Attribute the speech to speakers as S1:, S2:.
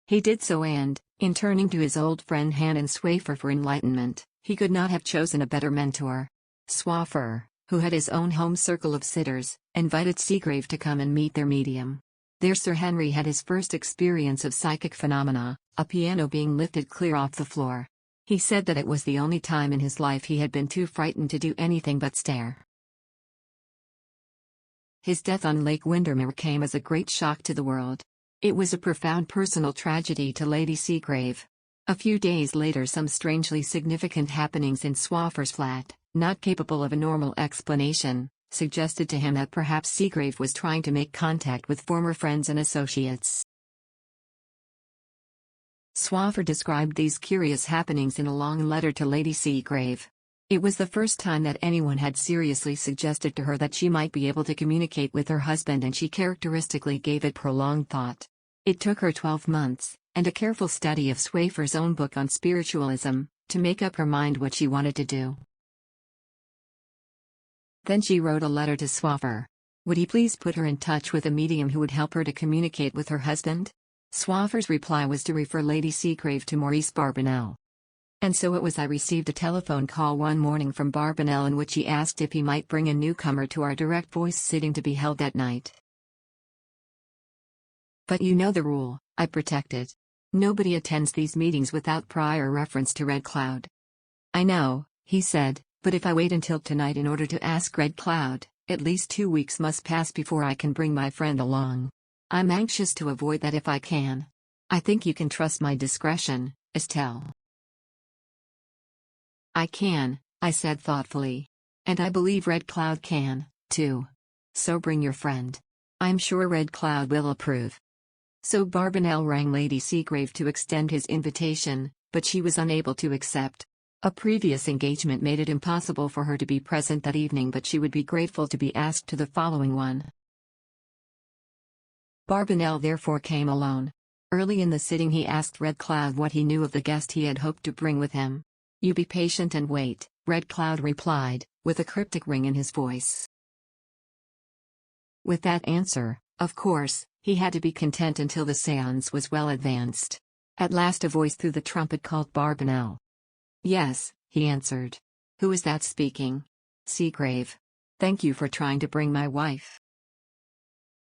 S1: He did so and, in turning to his old friend Hannen Swafer for enlightenment, he could not have chosen a better mentor. Swaffer, who had his own home circle of sitters, invited Segrave to come and meet their medium. There Sir Henry had his first experience of psychic phenomena, a piano being lifted clear off the floor. He said that it was the only time in his life he had been too frightened to do anything but stare. His death on Lake Windermere came as a great shock to the world. It was a profound personal tragedy to Lady Segrave. A few days later some strangely significant happenings in Swaffer's flat, not capable of a normal explanation, suggested to him that perhaps Segrave was trying to make contact with former friends and associates. Swaffer described these curious happenings in a long letter to Lady Segrave. It was the first time that anyone had seriously suggested to her that she might be able to communicate with her husband, and she characteristically gave it prolonged thought. It took her 12 months, and a careful study of Swaffer's own book on spiritualism, to make up her mind what she wanted to do. Then she wrote a letter to Swaffer. Would he please put her in touch with a medium who would help her to communicate with her husband? Swaffer's reply was to refer Lady Segrave to Maurice Barbanel. And so it was I received a telephone call one morning from Barbanel in which he asked if he might bring a newcomer to our direct voice sitting to be held that night. But you know the rule, I protested. Nobody attends these meetings without prior reference to Red Cloud. I know, he said, but if I wait until tonight in order to ask Red Cloud, at least 2 weeks must pass before I can bring my friend along. I'm anxious to avoid that if I can. I think you can trust my discretion, Estelle. I can, I said thoughtfully. And I believe Red Cloud can, too. So bring your friend. I'm sure Red Cloud will approve. So Barbanel rang Lady Segrave to extend his invitation, but she was unable to accept. A previous engagement made it impossible for her to be present that evening, but she would be grateful to be asked to the following one. Barbanel therefore came alone. Early in the sitting he asked Red Cloud what he knew of the guest he had hoped to bring with him. You be patient and wait, Red Cloud replied, with a cryptic ring in his voice. With that answer, of course, he had to be content until the séance was well advanced. At last a voice through the trumpet called Barbanel. Yes, he answered. Who is that speaking? Segrave. Thank you for trying to bring my wife.